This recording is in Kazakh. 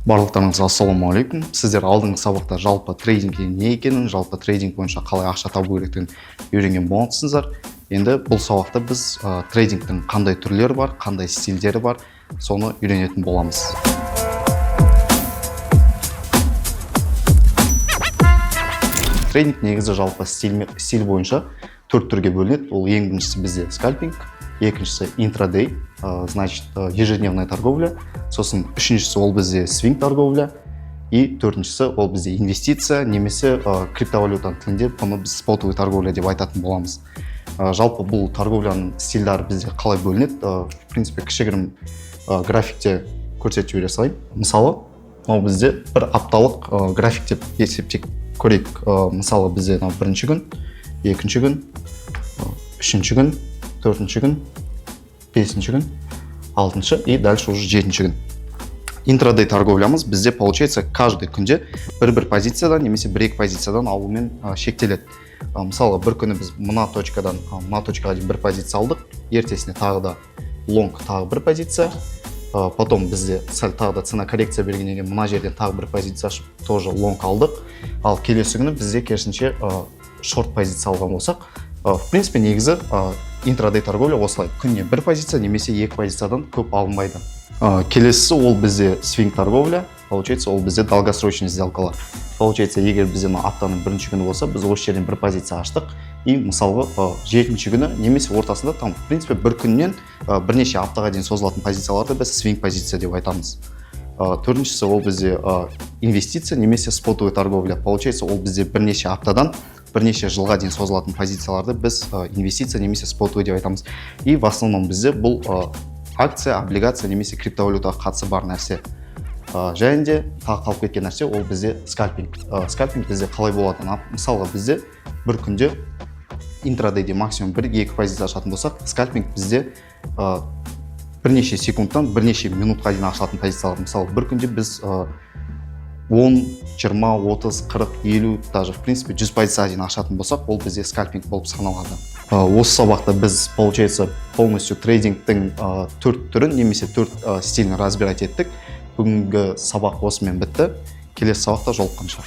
Барлықтарыңызға ассалаумағалейкум. Сіздер алдыңғы сабақта жалпы трейдинг не екенін, жалпы трейдинг бойынша қалай ақша табу керектігін үйренген болатынсыздар. Енді бұл сабақта біз трейдингтің қандай түрлері бар, қандай стильдері бар, соны үйренетін боламыз. Трейдинг негізі жалпы стиль бойынша 4 түрге бөлінеді. Ол ең біріншісі бізде скальпинг, екіншісі интрадей, значит ежедневная торговля, сосын үшіншісі ол бізде свинг торговля, и төртіншісі ол бізде инвестиция, немесе криптовалютаның тілінде бұны біз спотовый торговля деп айтатын боламыз. Жалпы бұл торговляның стильдері бізде қалай бөлінеді? В принципе, кішігірім графикте көрсетіп жібере салайын. Мысалы, ол бізде бір апталық график деп есептеп көрейік. Мысалы, бізде бірінші күн, екінші күн, үшінші күн, төртінші күн, бесінші күн, алтыншы и дальше уже жетінші күн. Интрадей торговлямыз бізде получается каждый күнде бір позициядан немесе бір-екі позициядан алумен шектеледі. Мысалы, бір күні біз мына точкадан мына точкаға дейін бір позиция алдық, ертесіне тағы да лонг тағы бір позиция, потом бізде сәл тағы да цена коррекция бергеннен кейін мына жерден тағы бір позиция ашып, тоже лонг алдық. Ал келесі күні бізде керісінше шорт позиция алған болсақ, в принципе, негізі интрадей торговля осылай. Күніне бір позиция немесе екі позициядан көп алынбайды. Келесісі ол бізде свинг торговля, получается, ол бізде долгосрочный сделкалар. Получается, егер бізде аптаның бірінші күні болса, біз осы жерден бір позиция аштық, и мысалғы жетінші күні немесе ортасында там, в принципе, бір күннен бірнеше аптаға дейін созылатын позицияларды біз свинг позиция деп айтамыз. Төртіншісі ол бізде инвестиция немесе спотовый торговля. Получается, ол бізде бірнеше аптадан бірнеше жылға дейін созылатын позицияларды біз инвестиция немесе спотовый деп айтамыз. И в основном бізде бұл акция, облигация немесе криптовалютаға қатысы бар нәрсе. Және де тағы қалып кеткен нәрсе ол бізде скальпинг. Скальпинг бізде қалай болады? Мысалға бізде бір күнде интрадейде максимум 1-2 позиция ашатын болсақ, скальпинг бізде бірнеше секундтан бірнеше минутқа дейін ашылатын позициялар. Мысалы, бір күнде біз 10, 20, 30, 40, 50, даже в принципе 100 позиция дейін ашатын болсақ, ол бізде скальпинг болып саналады. Осы сабақта біз, получается, полностью трейдингтің 4 түрін немесе 4 стилін разбирать еттік. Бүгінгі сабақ осымен бітті. Келесі сабақта жолыққанша.